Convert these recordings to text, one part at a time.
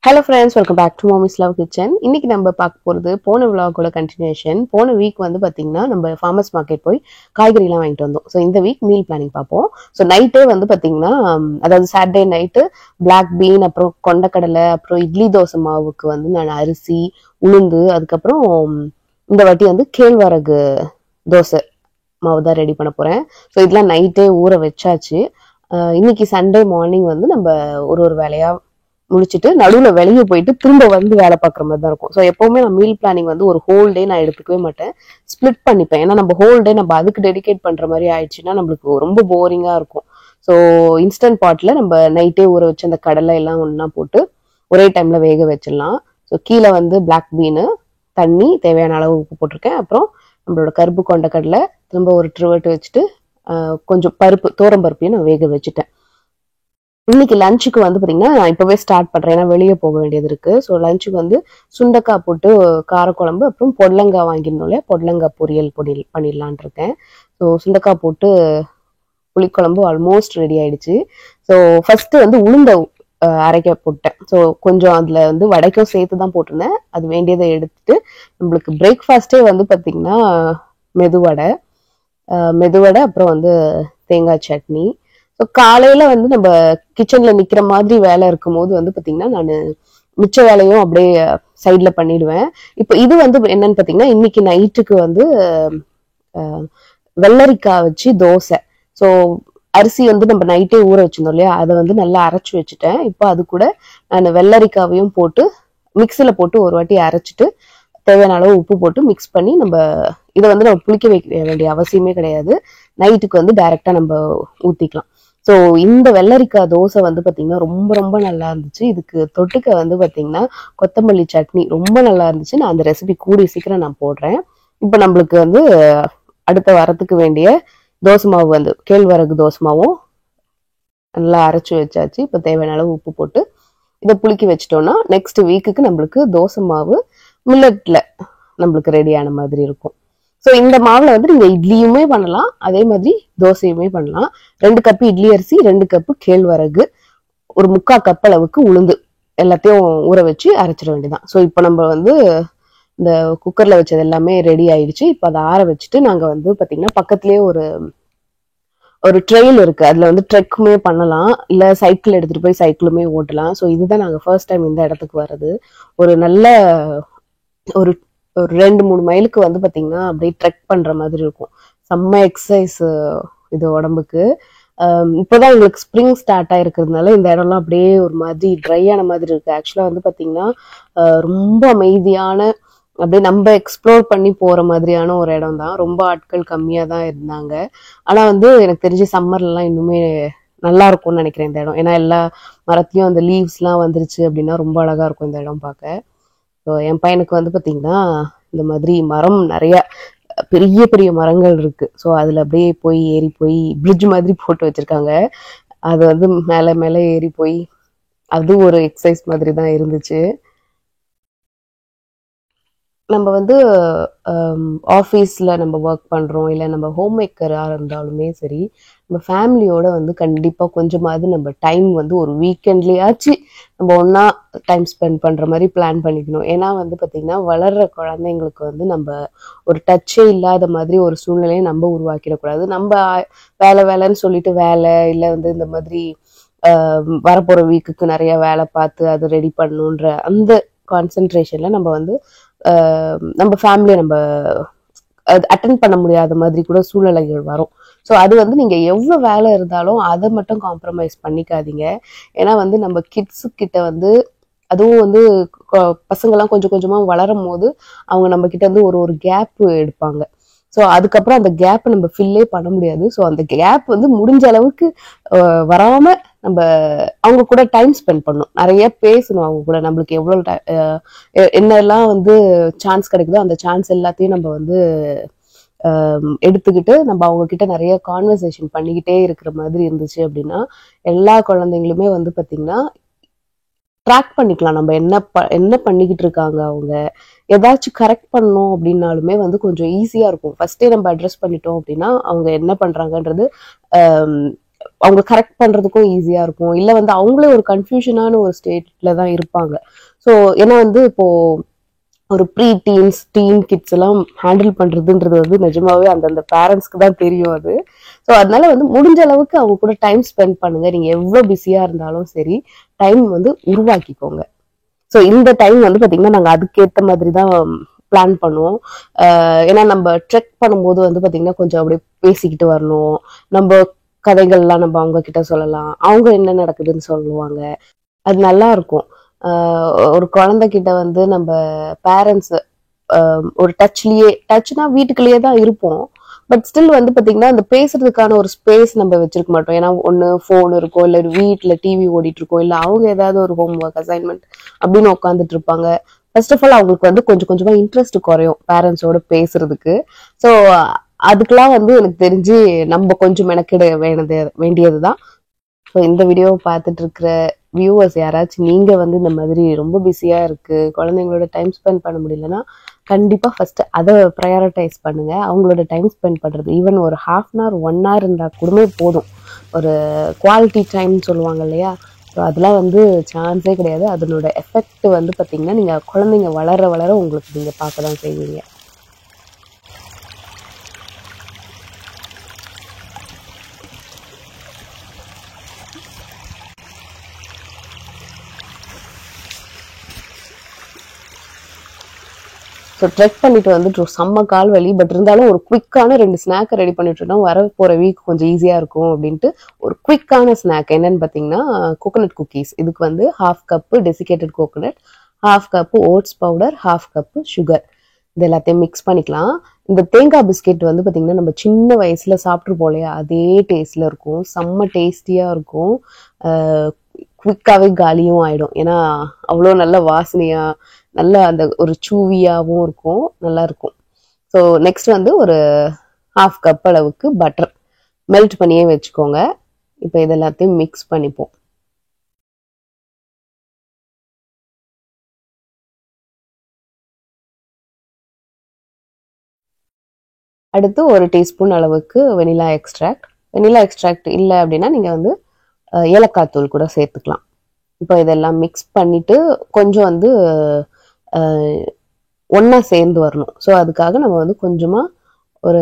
Hello friends, welcome back to Mommy's Love Kitchen. இன்னைக்கு நம்ம பார்க்க போறது போன vlog-ஓட கண்டினியூஷன். போன வீக் வந்து பாத்தீங்கன்னா நம்ம farmers market போய் காய்கறி எல்லாம் வாங்கிட்டு வந்தோம். சோ இந்த வீக் மீல் பிளானிங் பார்ப்போம். சோ நைட்டே வந்து பாத்தீங்கன்னா அதாவது சாட்டர்டே நைட்டு பிளாக் பீன் அப்புறம் கொண்டக்கடலை அப்புறம் இட்லி தோசை மாவுக்கு வந்து நான் அரிசி உளுந்து அதுக்கப்புறம் இந்த வாட்டி வந்து கேழ்வரகு தோசை மாவு தான் ரெடி பண்ண போறேன். ஸோ இதெல்லாம் நைட்டே ஊற வச்சாச்சு. இன்னைக்கு சண்டே மார்னிங் வந்து நம்ம ஒரு வேலையா முடிச்சுட்டு நடுவுல வெளியே போயிட்டு திரும்ப வந்து வேலை பார்க்குற மாதிரி தான் இருக்கும். ஸோ எப்பவுமே நான் மீல் பிளானிங் வந்து ஒரு ஹோல் டே நான் எடுத்துக்கவே மாட்டேன், ஸ்பிளிட் பண்ணிப்பேன். ஏன்னா நம்ம ஹோல் டே நம்ம அதுக்கு டெடிகேட் பண்ற மாதிரி ஆயிடுச்சுன்னா நம்மளுக்கு ரொம்ப போரிங்கா இருக்கும். ஸோ இன்ஸ்டன்ட் பாட்ல நம்ம நைட்டே ஊற வச்சு அந்த கடலை எல்லாம் ஒன்னா போட்டு ஒரே டைம்ல வேக வச்சிடலாம். ஸோ கீழே வந்து பிளாக் பீனு தண்ணி தேவையான அளவு உப்பு போட்டிருக்கேன். அப்புறம் நம்மளோட கருப்பு கொண்ட கடலை திரும்ப ஒரு ட்ரிவர்ட் வச்சுட்டு கொஞ்சம் பருப்பு தோரம் பருப்பையும் நான் வேக வச்சுட்டேன். இன்னைக்கு லஞ்சுக்கு வந்து பாத்தீங்கன்னா நான் இப்பவே ஸ்டார்ட் பண்றேன், ஏன்னா வெளியே போக வேண்டியது இருக்கு. ஸோ லஞ்சுக்கு வந்து சுண்டக்காய் போட்டு காரக்குழம்பு அப்புறம் பொடலங்காய் வாங்கியிருந்தோம் இல்லையா, பொடலங்காய் பொரியல் பண்ணிடலான் இருக்கேன். ஸோ சுண்டக்காய் போட்டு புளிக்குழம்பு ஆல்மோஸ்ட் ரெடி ஆயிடுச்சு. ஸோ ஃபர்ஸ்ட் வந்து உளுந்த அரைக்க போட்டேன். ஸோ கொஞ்சம் அதுல வந்து வடைக்கும் சேர்த்து தான் போட்டிருந்தேன். அது வேண்டியதை எடுத்துட்டு நம்மளுக்கு பிரேக்ஃபாஸ்டே வந்து பாத்தீங்கன்னா மெதுவடை அப்புறம் வந்து தேங்காய் சட்னி. ஸோ காலையில வந்து நம்ம கிச்சன்ல நிக்கிற மாதிரி வேலை இருக்கும் போது வந்து பாத்தீங்கன்னா நான் மிச்ச வேலையும் அப்படியே சைட்ல பண்ணிடுவேன். இப்போ இது வந்து என்னன்னு பாத்தீங்கன்னா இன்னைக்கு நைட்டுக்கு வந்து வெள்ளரிக்காய் வச்சு தோசை. ஸோ அரிசி வந்து நம்ம நைட்டே ஊற வச்சிருந்தோம் இல்லையா, அதை வந்து நல்லா அரைச்சு வச்சுட்டேன். இப்போ அது கூட நான் வெள்ளரிக்காவையும் போட்டு மிக்சியில போட்டு ஒரு வாட்டி அரைச்சிட்டு தேவையான அளவு உப்பு போட்டு மிக்ஸ் பண்ணி நம்ம இதை வந்து நம்ம புளிக்க வைக்க வேண்டிய அவசியமே கிடையாது. நைட்டுக்கு வந்து டைரக்டா நம்ம ஊத்திக்கலாம். ஸோ இந்த வெள்ளரிக்காய் தோசை வந்து பாத்தீங்கன்னா ரொம்ப ரொம்ப நல்லா இருந்துச்சு. இதுக்கு தொட்டுக்க வந்து பாத்தீங்கன்னா கொத்தமல்லி சட்னி ரொம்ப நல்லா இருந்துச்சு. நான் அந்த ரெசிபி கூடிய சீக்கிரம் நான் போடுறேன். இப்போ நம்மளுக்கு வந்து அடுத்த வாரத்துக்கு வேண்டிய தோசை மாவு வந்து கேழ்வரகு தோசை மாவும் நல்லா அரைச்சு வச்சாச்சு. இப்போ தேவையான அளவு உப்பு போட்டு இதை புளிக்க வச்சிட்டோம்னா நெக்ஸ்ட் வீக்குக்கு நம்மளுக்கு தோசை மாவு மில்லட்ல நம்மளுக்கு ரெடியான மாதிரி இருக்கும். ஸோ இந்த மாவுல வந்து நீங்க இட்லியுமே பண்ணலாம், அதே மாதிரி தோசையுமே பண்ணலாம். 2 கப்பு இட்லி அரிசி, 2 கப்பு கேழ்வரகு, ஒரு 3/4 கப் அளவுக்கு உளுந்து எல்லாத்தையும் ஊற வச்சு அரைச்சிட வேண்டியதான். ஸோ இப்போ நம்ம வந்து இந்த குக்கர்ல வச்சது எல்லாமே ரெடி ஆயிடுச்சு. இப்போ அதை ஆற வச்சுட்டு நாங்க வந்து பாத்தீங்கன்னா பக்கத்துலயே ஒரு ட்ரெயில் இருக்கு, அதுல வந்து ட்ரெக்குமே பண்ணலாம், இல்ல சைக்கிள் எடுத்துட்டு போய் சைக்கிளுமே ஓட்டலாம். ஸோ இதுதான் நாங்க ஃபர்ஸ்ட் டைம் இந்த இடத்துக்கு வர்றது. ஒரு நல்ல ஒரு 2-3 மைலுக்கு வந்து பாத்தீங்கன்னா அப்படியே ட்ரெக் பண்ற மாதிரி இருக்கும். செம்ம எக்ஸசைஸ் இது உடம்புக்கு. இப்போதான் உங்களுக்கு ஸ்ப்ரிங் ஸ்டார்ட் ஆயிருக்கிறதுனால இந்த இடம்லாம் அப்படியே ஒரு மாதிரி ட்ரையான மாதிரி இருக்கு. ஆக்சுவலா வந்து பாத்தீங்கன்னா ரொம்ப அமைதியான அப்படியே நம்ம எக்ஸ்ப்ளோர் பண்ணி போற மாதிரியான ஒரு இடம் தான். ரொம்ப ஆட்கள் கம்மியா தான் இருந்தாங்க. ஆனா வந்து எனக்கு தெரிஞ்சு சம்மர்ல எல்லாம் இன்னுமே நல்லா இருக்கும்னு நினைக்கிறேன் இந்த இடம். ஏன்னா எல்லா மரத்துலயும் அந்த லீவ்ஸ் எல்லாம் வந்துருச்சு அப்படின்னா ரொம்ப அழகா இருக்கும் இந்த இடம் பார்க்க. ஸோ என் பையனுக்கு வந்து பாத்தீங்கன்னா இந்த மாதிரி மரம் நிறைய பெரிய பெரிய மரங்கள் இருக்கு. ஸோ அதுல அப்படியே போய் ஏறி போய் பிரிட்ஜ் மாதிரி போட்டு வச்சிருக்காங்க. அது வந்து மேல மேல ஏறி போய் அது ஒரு எக்ஸசைஸ் மாதிரி தான் இருந்துச்சு. நம்ம வந்து ஆஃபீஸில் நம்ம ஒர்க் பண்ணுறோம், இல்லை நம்ம ஹோம் மேக்கராக இருந்தாலுமே சரி, நம்ம ஃபேமிலியோட வந்து கண்டிப்பாக கொஞ்சமாவது நம்ம டைம் வந்து ஒரு வீக்கெண்ட்லேயாச்சு நம்ம ஒன்றா டைம் ஸ்பெண்ட் பண்ணுற மாதிரி பிளான் பண்ணிக்கணும். ஏன்னா வந்து பார்த்திங்கன்னா வளர்கிற குழந்தைங்களுக்கு வந்து நம்ம ஒரு டச்சே இல்லாத மாதிரி ஒரு சூழ்நிலையை நம்ம உருவாக்கிடக்கூடாது. நம்ம வேலைன்னு சொல்லிட்டு வேலை இல்லை வந்து இந்த மாதிரி வரப்போகிற வீக்குக்கு நிறைய வேலை பார்த்து அதை ரெடி பண்ணணுன்ற அந்த கான்சென்ட்ரேஷன்ல நம்ம வந்து நம்ம ஃபேமிலியை நம்ம அட்டென்ட் பண்ண முடியாத மாதிரி கூட சூழ்நிலைகள் வரும். ஸோ அது வந்து நீங்க எவ்வளவு வேலை இருந்தாலும் அதை மட்டும் காம்ப்ரமைஸ் பண்ணிக்காதீங்க. ஏன்னா வந்து நம்ம கிட்ஸு கிட்ட வந்து அதுவும் வந்து பசங்கள்லாம் கொஞ்சம் கொஞ்சமா வளரும் போது அவங்க நம்ம கிட்ட வந்து ஒரு கேப் எடுப்பாங்க. ஸோ அதுக்கப்புறம் அந்த கேப் நம்ம ஃபில்லே பண்ண முடியாது. ஸோ அந்த கேப் வந்து முடிஞ்ச அளவுக்கு வராம நம்ம அவங்க கூட டைம் ஸ்பெண்ட் பண்ணணும், நிறைய பேசணும் அவங்க கூட. நம்மளுக்கு எவ்வளவு என்னெல்லாம் வந்து சான்ஸ் கிடைக்குதோ அந்த சான்ஸ் எல்லாத்தையும் நம்ம வந்து எடுத்துக்கிட்டு நம்ம அவங்க கிட்ட நிறைய கான்வர்சேஷன் பண்ணிக்கிட்டே இருக்கிற மாதிரி இருந்துச்சு அப்படின்னா எல்லா குழந்தைங்களுமே வந்து பாத்தீங்கன்னா ட்ராக் பண்ணிக்கலாம். நம்ம என்ன பண்ணிக்கிட்டு இருக்காங்க, அவங்க ஏதாச்சும் கரெக்ட் பண்ணணும் அப்படின்னாலுமே வந்து கொஞ்சம் ஈஸியா இருக்கும். ஃபர்ஸ்டே நம்ம அட்ரஸ் பண்ணிட்டோம் அப்படின்னா அவங்க என்ன பண்றாங்கன்றது அவங்க கரெக்ட் பண்றதுக்கும் ஈஸியா இருக்கும். இல்ல வந்து அவங்களே ஒரு கன்ஃபியூஷனான ஒரு ஸ்டேட்ல தான் இருப்பாங்க. ஸோ ஏன்னா வந்து இப்போ ஒரு ப்ரீ டீன்ஸ் டீன் கிட்ஸ் எல்லாம் ஹேண்டில் பண்றதுன்றது வந்து நிஜமாவே அந்தந்த பேரண்ட்ஸ்க்கு தான் தெரியும் அது. ஸோ அதனால வந்து முடிஞ்ச அளவுக்கு அவங்க கூட டைம் ஸ்பெண்ட் பண்ணுங்க. நீங்க எவ்வளவு பிஸியா இருந்தாலும் சரி, டைம் வந்து உருவாக்கிக்கோங்க. ஸோ இந்த டைம் வந்து பாத்தீங்கன்னா நாங்க அதுக்கேத்த மாதிரி தான் பிளான் பண்ணுவோம். ஏன்னா நம்ம ட்ரெக் பண்ணும்போது வந்து பாத்தீங்கன்னா கொஞ்சம் அப்படியே பேசிக்கிட்டு வரணும். நம்ம கதைகள்லாம் நம்ம அவங்க கிட்ட சொல்லலாம். அவங்க என்ன நடக்குதுன்னு சொல்லுவாங்க. அது நல்லா இருக்கும். ஒரு குழந்தைகிட்ட வந்து நம்ம பேரண்ட்ஸ் ஒரு டச்னா வீட்டுக்குள்ளேயே தான் இருப்போம். பட் ஸ்டில் வந்து பாத்தீங்கன்னா அந்த பேசுறதுக்கான ஒரு ஸ்பேஸ் நம்ம வச்சிருக்க மாட்டோம். ஏன்னா ஒண்ணு போன் இருக்கும், இல்ல வீட்டுல டிவி ஓடிட்டு இருக்கும், இல்ல அவங்க ஏதாவது ஒரு ஹோம் ஒர்க் அசைன்மெண்ட் அப்படின்னு உட்காந்துட்டு இருப்பாங்க. ஃபர்ஸ்ட் ஆஃப் ஆல் அவங்களுக்கு வந்து கொஞ்சம் கொஞ்சமா இன்ட்ரெஸ்ட் குறையும் பேரண்ட்ஸோட பேசுறதுக்கு. ஸோ அதுக்கெல்லாம் வந்து எனக்கு தெரிஞ்சு நம்ம கொஞ்சம் மெனக்கிட வேண்டியதுதான். ஸோ இந்த வீடியோவை பார்த்துட்டு இருக்கிற வியூவர்ஸ் யாராச்சும் நீங்க வந்து இந்த மாதிரி ரொம்ப பிஸியா இருக்கு, குழந்தைங்களோட டைம் ஸ்பெண்ட் பண்ண முடியலன்னா கண்டிப்பா ஃபர்ஸ்ட் அதை ப்ரையாரிட்டைஸ் பண்ணுங்க. அவங்களோட டைம் ஸ்பெண்ட் பண்றது ஈவன் ஒரு ஹாஃப் அன் ஹவர் 1 hour இருந்தா கூடமே போதும். ஒரு குவாலிட்டி டைம் சொல்லுவாங்க இல்லையா? ஸோ அதெல்லாம் வந்து சான்ஸே கிடையாது. அதனோட எஃபெக்ட் வந்து பாத்தீங்கன்னா நீங்க குழந்தைங்க வளர வளர உங்களுக்கு நீங்க பார்க்க தான் செய்வீங்க. ஸோ ட்ரெக் பண்ணிட்டு வந்துட்டு செம்ம கால் வலி. பட் இருந்தாலும் ஒரு குவிக்கான 2 ஸ்நாக்கை ரெடி பண்ணிட்டு வர போற வீக் கொஞ்சம் ஈஸியா இருக்கும் அப்படின்ட்டு ஒரு குவிக்கான ஸ்நாக் என்னன்னு பார்த்தீங்கன்னா கோகோனட் குக்கீஸ். இதுக்கு வந்து 1/2 cup desiccated coconut, 1/2 cup oats powder, 1/2 cup sugar, இது எல்லாத்தையும் மிக்ஸ் பண்ணிக்கலாம். இந்த தேங்காய் பிஸ்கெட் வந்து பார்த்தீங்கன்னா நம்ம சின்ன வயசுல சாப்பிட்ருப்போம் இல்லையா, அதே டேஸ்ட்ல இருக்கும். செம்ம டேஸ்டியா இருக்கும். குவிக்காவே காலியும் ஆயிடும். ஏன்னா அவ்வளோ நல்ல வாசனையா நல்ல அந்த ஒரு சூவியாவும் இருக்கும், நல்லா இருக்கும். ஸோ நெக்ஸ்ட் வந்து ஒரு 1/2 கப் அளவுக்கு பட்டர் மெல்ட் பண்ணியே வச்சுக்கோங்க. இப்போ இது எல்லாத்தையும் மிக்ஸ் பண்ணிப்போம். அடுத்து ஒரு டீஸ்பூன் அளவுக்கு வெனிலா எக்ஸ்ட்ராக்ட். வெனிலா எக்ஸ்ட்ராக்ட் இல்லை அப்படின்னா நீங்க வந்து ஏலக்காய் தூள் கூட சேர்த்துக்கலாம். இப்போ இதெல்லாம் மிக்ஸ் பண்ணிட்டு கொஞ்சம் வந்து ஒன்னா சேர்ந்து வரணும். ஸோ அதுக்காக நம்ம வந்து கொஞ்சமா ஒரு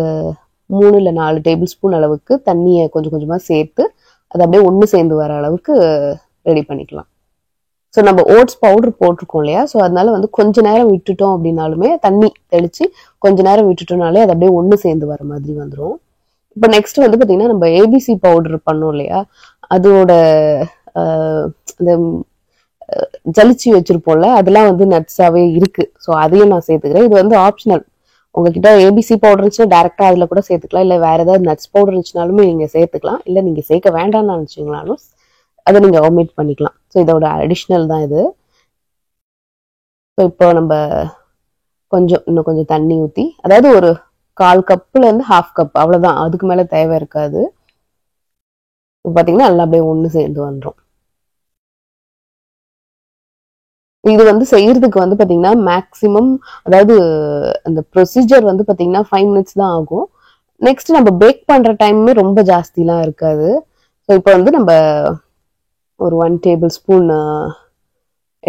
3 இல்ல 4 டேபிள் ஸ்பூன் அளவுக்கு தண்ணியை கொஞ்சம் கொஞ்சமா சேர்த்து அது அப்படியே ஒன்று சேர்ந்து வர அளவுக்கு ரெடி பண்ணிக்கலாம். ஸோ நம்ம ஓட்ஸ் பவுடர் போட்டிருக்கோம் இல்லையா, ஸோ அதனால வந்து கொஞ்ச நேரம் விட்டுட்டோம் அப்படின்னாலுமே தண்ணி தெளிச்சு கொஞ்ச நேரம் விட்டுட்டோம்னாலே அது அப்படியே ஒன்று சேர்ந்து வர மாதிரி வந்துடும். இப்போ நெக்ஸ்ட் வந்து பார்த்தீங்கன்னா நம்ம ஏபிசி பவுடர் பண்ணோம் இல்லையா, அதோட இந்த ஜலிச்சு வச்சிருப்போம்ல, அதெல்லாம் வந்து நட்ஸாவே இருக்கு. ஸோ அதையும் நான் சேர்த்துக்கிறேன். இது வந்து ஆப்ஷனல். உங்ககிட்ட ஏபிசி பவுடர் இருந்துச்சுன்னா டேரக்டா அதுல கூட சேர்த்துக்கலாம். இல்ல வேற ஏதாவது நட்ஸ் பவுடர் இருந்துச்சுனாலுமே நீங்க சேர்த்துக்கலாம். இல்ல நீங்க சேர்க்க வேண்டாம்னு நினைச்சீங்களாலும் அதை நீங்க ஒமிட் பண்ணிக்கலாம். ஸோ இதோட அடிஷ்னல் தான் இது. ஸோ இப்போ நம்ம இன்னும் கொஞ்சம் தண்ணி ஊற்றி, அதாவது ஒரு 1/4 கப்புல இருந்து 1/2 கப் அவ்வளவுதான், அதுக்கு மேல தேவை இருக்காது. பாத்தீங்கன்னா நல்லா அப்படியே ஒண்ணு சேர்ந்து வந்துடும். இது வந்து செய்யறதுக்கு வந்து பாத்தீங்கன்னா மேக்சிமம், அதாவது அந்த ப்ரொசீஜர் வந்து பாத்தீங்கன்னா 5 minutes தான் ஆகும். நெக்ஸ்ட் நம்ம பேக் பண்ற டைமுமே ரொம்ப ஜாஸ்திலாம் இருக்காது. ஸோ இப்போ வந்து நம்ம ஒரு 1 டேபிள் ஸ்பூன்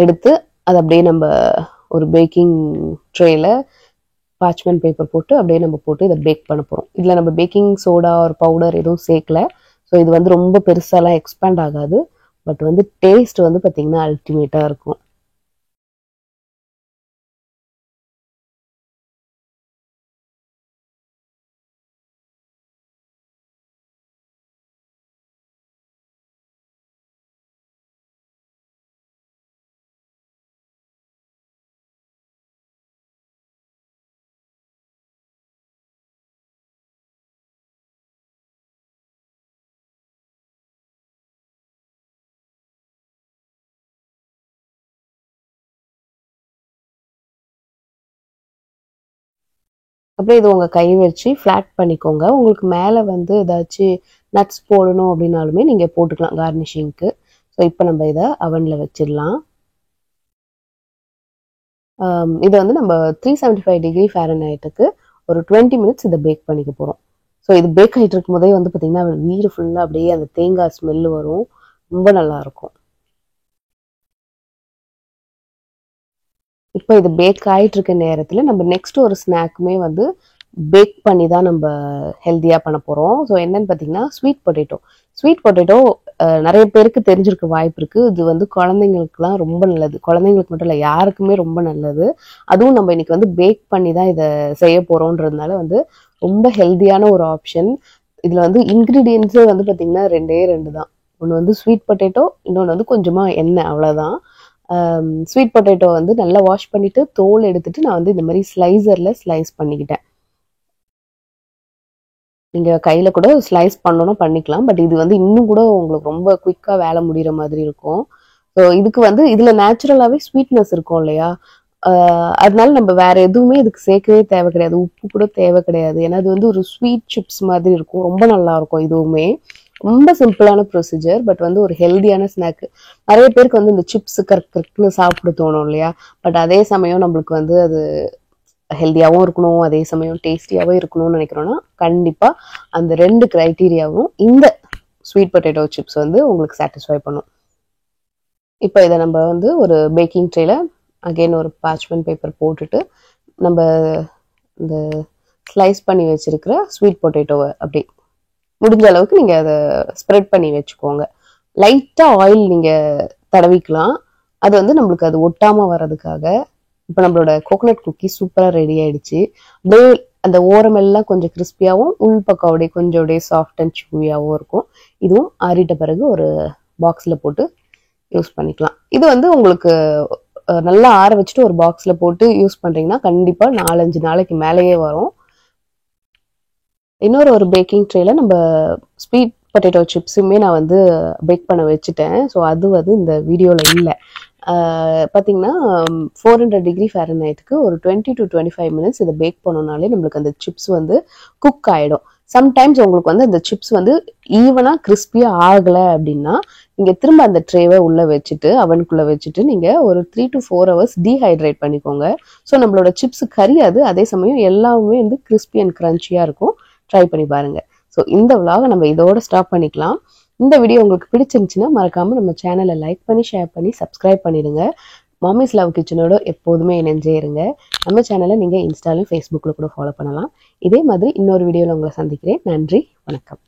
எடுத்து அது அப்படியே நம்ம ஒரு பேக்கிங் ட்ரேல பார்ச்மெண்ட் பேப்பர் போட்டு அப்படியே நம்ம போட்டு இதை பேக் பண்ண போறோம். இதுல நம்ம பேக்கிங் சோடா ஒரு பவுடர் எதுவும் சேர்க்கல. ஸோ இது வந்து ரொம்ப பெருசாலாம் எக்ஸ்பேண்ட் ஆகாது. பட் வந்து டேஸ்ட் வந்து பாத்தீங்கன்னா அல்டிமேட்டா இருக்கும். அப்படியே இது உங்க கை வச்சு ஃபிளாட் பண்ணிக்கோங்க. உங்களுக்கு மேல வந்து ஏதாச்சும் நட்ஸ் போடணும் அப்படின்னாலுமே நீங்க போட்டுக்கலாம் கார்னிஷிங்க்கு. ஸோ இப்போ நம்ம இதை அவன்ல வச்சிடலாம். இதை வந்து நம்ம 375 டிகிரி ஃபாரன்ஹைட்டுக்கு ஒரு 20 minutes இதை பேக் பண்ணிக்க போறோம். ஸோ இது பேக் ஆகிட்டு இருக்கும் போதே வந்து பார்த்தீங்கன்னா வீடு ஃபுல்லாக அப்படியே அந்த தேங்காய் ஸ்மெல்லு வரும், ரொம்ப நல்லா இருக்கும். இப்போ இது பேக் ஆகிட்டு இருக்க நேரத்தில் நம்ம நெக்ஸ்ட் ஒரு ஸ்நாக்குமே வந்து பேக் பண்ணி தான் நம்ம ஹெல்த்தியாக பண்ண போகிறோம். ஸோ என்னன்னு பார்த்தீங்கன்னா ஸ்வீட் பொட்டேட்டோ. ஸ்வீட் பொட்டேட்டோ நிறைய பேருக்கு தெரிஞ்சிருக்க வாய்ப்பு இருக்குது. இது வந்து குழந்தைங்களுக்குலாம் ரொம்ப நல்லது, குழந்தைங்களுக்கு மட்டும் இல்லை யாருக்குமே ரொம்ப நல்லது. அதுவும் நம்ம இன்னைக்கு வந்து பேக் பண்ணி தான் இதை செய்ய போகிறோன்றதுனால வந்து ரொம்ப ஹெல்த்தியான ஒரு ஆப்ஷன். இதில் வந்து இன்க்ரீடியன்ஸே வந்து பார்த்தீங்கன்னா 2 தான். ஒன்று வந்து ஸ்வீட் பொட்டேட்டோ, இன்னொன்று வந்து கொஞ்சமாக எண்ணெய், அவ்வளோதான். ஸ்வீட் பொட்டேட்டோ வந்து நல்லா வாஷ் பண்ணிட்டு தோல் எடுத்துட்டு நான் வந்து இந்த மாதிரி ஸ்லைசரில் ஸ்லைஸ் பண்ணிக்கிட்டேன். நீங்கள் கையில் கூட ஸ்லைஸ் பண்ணணும் பண்ணிக்கலாம், பட் இது வந்து இன்னும் கூட உங்களுக்கு ரொம்ப குயிக்காக வேலை முடிகிற மாதிரி இருக்கும். ஸோ இதுக்கு வந்து இதில் நேச்சுரலாகவே ஸ்வீட்னஸ் இருக்கும் இல்லையா, அதனால நம்ம வேற எதுவுமே இதுக்கு சேர்க்கவே தேவை கிடையாது, உப்பு கூட தேவை கிடையாது. ஏன்னா அது வந்து ஒரு ஸ்வீட் சிப்ஸ் மாதிரி இருக்கும், ரொம்ப நல்லா இருக்கும். இதுவுமே ரொம்ப சிம்பிளான ப்ரொசீஜர், பட் வந்து ஒரு ஹெல்தியான ஸ்நாக்கு. நிறைய பேருக்கு வந்து இந்த சிப்ஸ் கரெக்ட்னு சாப்பிட தோணும் இல்லையா, பட் அதே சமயம் நம்மளுக்கு வந்து அது ஹெல்த்தியாகவும் இருக்கணும், அதே சமயம் டேஸ்டியாகவும் இருக்கணும்னு நினைக்கிறோன்னா கண்டிப்பாக அந்த 2 க்ரைட்டீரியாவும் இந்த ஸ்வீட் பொட்டேட்டோ சிப்ஸ் வந்து உங்களுக்கு சாட்டிஸ்ஃபை பண்ணும். இப்போ இதை நம்ம வந்து ஒரு பேக்கிங் ட்ரேல அகெயின் ஒரு பார்ச்மெண்ட் பேப்பர் போட்டுட்டு நம்ம இந்த ஸ்லைஸ் பண்ணி வச்சிருக்கிற ஸ்வீட் பொட்டேட்டோவை அப்படி முடிஞ்ச அளவுக்கு நீங்கள் அதை ஸ்ப்ரெட் பண்ணி வச்சுக்கோங்க. லைட்டாக ஆயில் நீங்கள் தடவிக்கலாம், அது வந்து நம்மளுக்கு அது ஒட்டாமல் வர்றதுக்காக. இப்போ நம்மளோட கோகோனட் குக்கி சூப்பராக ரெடி ஆயிடுச்சு. அப்படியே அந்த ஓரமெல்லாம் கொஞ்சம் கிறிஸ்பியாகவும் உள் பக்கம் அப்படியே கொஞ்சம் அப்படியே சாஃப்ட் அண்ட் சூவியாகவும் இருக்கும். இதுவும் ஆறிட்ட பிறகு ஒரு பாக்ஸில் போட்டு யூஸ் பண்ணிக்கலாம். இது வந்து உங்களுக்கு நல்லா ஆற வச்சுட்டு ஒரு பாக்ஸில் போட்டு யூஸ் பண்ணுறீங்கன்னா கண்டிப்பாக 4-5 நாளைக்கு மேலேயே வரும். இன்னொரு ஒரு பேக்கிங் ட்ரேல நம்ம ஸ்வீட் பொட்டேட்டோ சிப்ஸுமே நான் வந்து பேக் பண்ண வச்சுட்டேன். ஸோ அது வந்து இந்த வீடியோவில் இல்லை. பார்த்தீங்கன்னா 400 டிகிரி ஃபேரன்ஹைட்டுக்கு ஒரு 20 to 25 மினிட்ஸ் இதை பேக் பண்ணோம்னாலே நம்மளுக்கு அந்த சிப்ஸ் வந்து குக் ஆகிடும். சம்டைம்ஸ் உங்களுக்கு வந்து அந்த சிப்ஸ் வந்து ஈவனாக கிறிஸ்பியாக ஆகலை அப்படின்னா நீங்கள் திரும்ப அந்த ட்ரேவை உள்ளே வச்சுட்டு அவனுக்குள்ளே வச்சுட்டு நீங்கள் ஒரு 3 to 4 ஹவர்ஸ் டீஹைட்ரேட் பண்ணிக்கோங்க. ஸோ நம்மளோட சிப்ஸ் கரியாது, அதே சமயம் எல்லாமே வந்து கிறிஸ்பி அண்ட் க்ரன்ச்சியாக இருக்கும். ட்ரை பண்ணி பாருங்க. ஸோ இந்த விலாகை நம்ம இதோட ஸ்டாப் பண்ணிக்கலாம். இந்த வீடியோ உங்களுக்கு பிடிச்சிருந்துச்சுன்னா மறக்காம நம்ம சேனலை லைக் பண்ணி ஷேர் பண்ணி சப்ஸ்கிரைப் பண்ணிடுங்க. மாமிஸ் லவ் கிச்சனோட எப்போதுமே இணைஞ்சே இருங்க. நம்ம சேனலை நீங்கள் இன்ஸ்டாலையும் ஃபேஸ்புக்கில் கூட ஃபாலோ பண்ணலாம். இதே மாதிரி இன்னொரு வீடியோவில் உங்களை சந்திக்கிறேன். நன்றி, வணக்கம்.